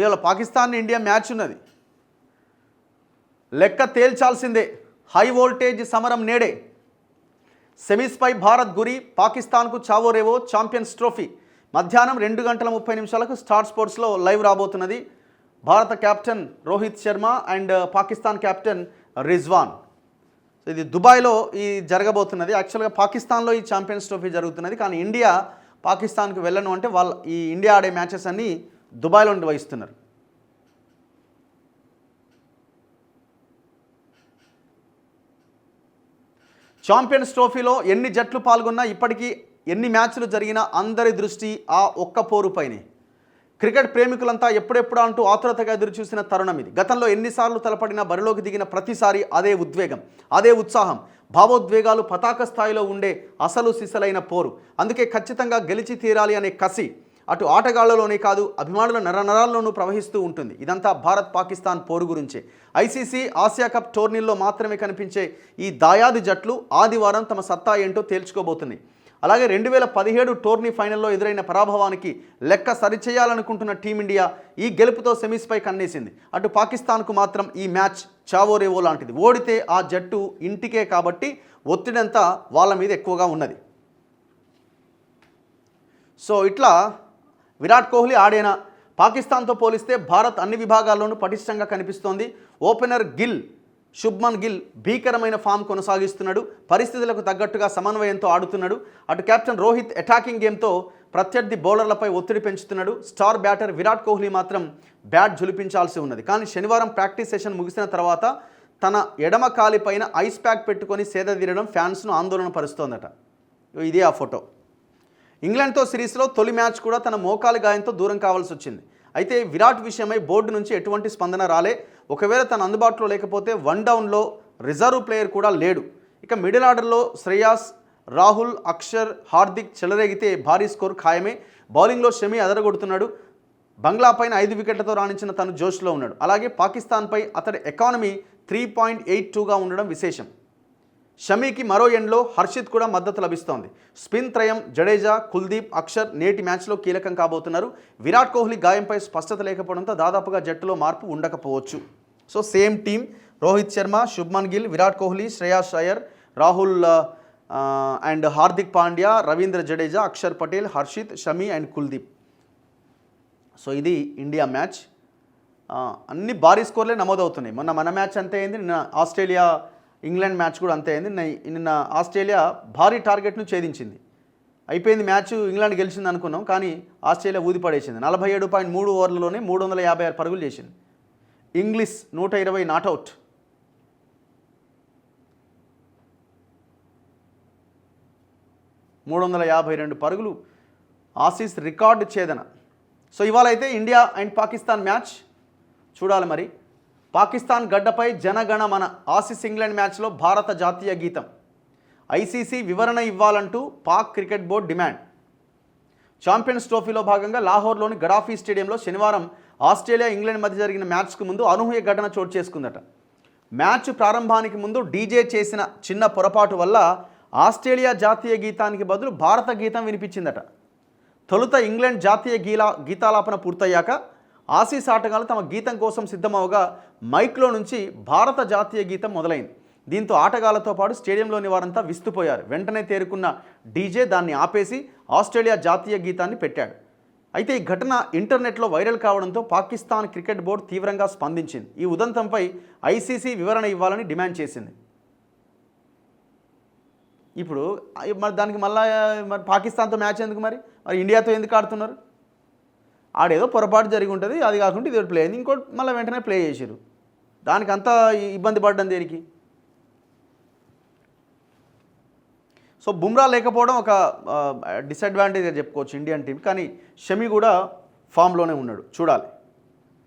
మళ్ళీ వాళ్ళ Pakistan India match ఉన్నది, లెక్క తేల్చాల్సిందే. హై వోల్టేజ్ సమరం నేడే. సెమీస్పై భారత్ గురి, పాకిస్తాన్కు చావో రేవో ఛాంపియన్స్ ట్రోఫీ. మధ్యాహ్నం 2:30 స్టార్ స్పోర్ట్స్లో లైవ్ రాబోతున్నది. భారత captain Rohit Sharma and Pakistan captain Rizwan. ఇది దుబాయ్లో ఈ జరగబోతున్నది. యాక్చువల్గా పాకిస్తాన్లో ఈ ఛాంపియన్స్ ట్రోఫీ జరుగుతున్నది, కానీ ఇండియా పాకిస్తాన్కి వెళ్ళను అంటే ఈ ఇండియా ఆడే మ్యాచెస్ అన్నీ దుబాయ్లో నిర్వహిస్తున్నారు. ఛాంపియన్స్ ట్రోఫీలో ఎన్ని జట్లు పాల్గొన్నా, ఇప్పటికీ ఎన్ని మ్యాచ్లు జరిగినా అందరి దృష్టి ఆ ఒక్క పోరుపైనే. క్రికెట్ ప్రేమికులంతా ఎప్పుడెప్పుడు అంటూ ఆతురతగా ఎదురుచూసిన తరుణం ఇది. గతంలో ఎన్నిసార్లు తలపడినా బరిలోకి దిగిన ప్రతిసారి అదే ఉద్వేగం, అదే ఉత్సాహం, భావోద్వేగాలు పతాక స్థాయిలో ఉండే అసలు సిసలైన పోరు. అందుకే ఖచ్చితంగా గెలిచి తీరాలి అనే కసి అటు ఆటగాళ్లలోనే కాదు, అభిమానుల నరనరాల్లోనూ ప్రవహిస్తూ ఉంటుంది. ఇదంతా భారత్ పాకిస్తాన్ పోరు గురించే. ఐసీసీ ఆసియా కప్ టోర్నీల్లో మాత్రమే కనిపించే ఈ దాయాది జట్లు ఆదివారం తమ సత్తా ఏంటో తేల్చుకోబోతున్నాయి. అలాగే 2017 టోర్నీ ఫైనల్లో ఎదురైన పరాభవానికి లెక్క సరిచేయాలనుకుంటున్న టీమిండియా ఈ గెలుపుతో సెమీస్పై కన్నేసింది. అటు పాకిస్తాన్కు మాత్రం ఈ మ్యాచ్ చావో రేవో లాంటిది. ఓడితే ఆ జట్టు ఇంటికే కాబట్టి ఒత్తిడంతా వాళ్ళ మీద ఎక్కువగా ఉన్నది. సో ఇట్లా విరాట్ కోహ్లీ ఆడేనా? పాకిస్తాన్తో పోలిస్తే భారత్ అన్ని విభాగాల్లోనూ పటిష్టంగా కనిపిస్తోంది. ఓపెనర్ శుభ్మన్ గిల్ భీకరమైన ఫామ్ కొనసాగిస్తున్నాడు. పరిస్థితులకు తగ్గట్టుగా సమన్వయంతో ఆడుతున్నాడు. అటు కెప్టెన్ రోహిత్ అటాకింగ్ గేమ్తో ప్రత్యర్థి బౌలర్లపై ఒత్తిడి పెంచుతున్నాడు. స్టార్ బ్యాటర్ విరాట్ కోహ్లీ మాత్రం బ్యాట్ జులిపించాల్సి ఉన్నది. కానీ శనివారం ప్రాక్టీస్ సెషన్ ముగిసిన తర్వాత తన ఎడమ కాలిపైన ఐస్ ప్యాక్ పెట్టుకొని సేదతీరడం ఫ్యాన్స్ను ఆందోళన పరుస్తోందట. ఇదే ఆ ఫోటో. ఇంగ్లాండ్తో సిరీస్లో తొలి మ్యాచ్ కూడా తన మోకాలి గాయంతో దూరం కావాల్సి వచ్చింది. అయితే విరాట్ విషయమై బోర్డు నుంచి ఎటువంటి స్పందన రాలే. ఒకవేళ తన అందుబాటులో లేకపోతే వన్ డౌన్లో రిజర్వ్ ప్లేయర్ కూడా లేడు. ఇక మిడిల్ ఆర్డర్లో శ్రేయాస్, రాహుల్, అక్షర్, హార్దిక్ చెలరేగితే భారీ స్కోర్ ఖాయమే. బౌలింగ్లో షమి అదరగొడుతున్నాడు. బంగ్లాపైన 5 వికెట్లతో రాణించిన తను జోష్లో ఉన్నాడు. అలాగే పాకిస్తాన్పై అతడి ఎకానమీ 3.82గా ఉండడం విశేషం. షమీకి మరో ఎండ్లో హర్షిత్ కూడా మద్దతు లభిస్తోంది. స్పిన్ త్రయం జడేజా, కుల్దీప్, అక్షర్ నేటి మ్యాచ్లో కీలకం కాబోతున్నారు. విరాట్ కోహ్లీ గాయంపై స్పష్టత లేకపోవడంతో దాదాపుగా జట్టులో మార్పు ఉండకపోవచ్చు. So same team: Rohit Sharma, Shubman Gill, Virat Kohli, Shreyas Iyer, Rahul and Hardik Pandya, Ravindra Jadeja, Axar Patel, Harshit, Shami and Kuldeep. So ఇది ఇండియా మ్యాచ్. అన్ని భారీ స్కోర్లే నమోదవుతున్నాయి. మన మ్యాచ్ అంతే అయింది. నిన్న ఆస్ట్రేలియా ఇంగ్లాండ్ మ్యాచ్ కూడా అంతే అయింది. నిన్న ఆస్ట్రేలియా భారీ టార్గెట్ను ఛేదించింది. అయిపోయింది మ్యాచ్, ఇంగ్లాండ్ గెలిచింది అనుకున్నాం, కానీ ఆస్ట్రేలియా ఊదిపడేసింది. 47.3 ఓవర్లలోనే 356 పరుగులు చేసింది. English 120 not out. $352 పరుగులు ఆసీస్ రికార్డు ఛేదన. సో ఇవాళ అయితే ఇండియా అండ్ పాకిస్తాన్ మ్యాచ్ చూడాలి. మరి పాకిస్తాన్ గడ్డపై జనగణమన, ఆసీస్ ఇంగ్లాండ్ మ్యాచ్లో భారత జాతీయ గీతం. ఐసీసీ వివరణ ఇవ్వాలంటూ Pak cricket board demand. Champions ట్రోఫీలో భాగంగా లాహోర్లోని గడాఫీ స్టేడియంలో శనివారం ఆస్ట్రేలియా ఇంగ్లాండ్ మధ్య జరిగిన మ్యాచ్కు ముందు అనూహ్య ఘటన చోటు చేసుకుందట. మ్యాచ్ ప్రారంభానికి ముందు డీజే చేసిన చిన్న పొరపాటు వల్ల ఆస్ట్రేలియా జాతీయ గీతానికి బదులు భారత గీతం వినిపించిందట. తొలుత ఇంగ్లాండ్ జాతీయ గీతాలాపన పూర్తయ్యాక ఆసీస్ ఆటగాళ్లు తమ గీతం కోసం సిద్ధమవగా మైక్లో నుంచి భారత జాతీయ గీతం మొదలైంది. దీంతో ఆటగాళ్లతో పాటు స్టేడియంలోని వారంతా విస్తుపోయారు. వెంటనే తేరుకున్న డీజే దాన్ని ఆపేసి ఆస్ట్రేలియా జాతీయ గీతాన్ని పెట్టాడు. అయితే ఈ ఘటన ఇంటర్నెట్లో వైరల్ కావడంతో పాకిస్తాన్ క్రికెట్ బోర్డు తీవ్రంగా స్పందించింది. ఈ ఉదంతంపై ఐసీసీ వివరణ ఇవ్వాలని డిమాండ్ చేసింది. ఇప్పుడు మరి దానికి మరి పాకిస్తాన్తో మ్యాచ్ ఎందుకు? మరి ఇండియాతో ఎందుకు ఆడుతున్నారు? ఆడేదో పొరపాటు జరిగి ఉంటుంది, అది కాకుండా ఇది ప్లే అయింది, ఇంకోటి మళ్ళీ వెంటనే ప్లే చేసారు. దానికి అంతా ఇబ్బంది పడ్డం దేనికి? సో బుమ్రా లేకపోవడం ఒక డిసడ్వాంటేజ్గా చెప్పుకోవచ్చు ఇండియన్ టీం. కానీ షమి కూడా ఫామ్లోనే ఉన్నాడు, చూడాలి.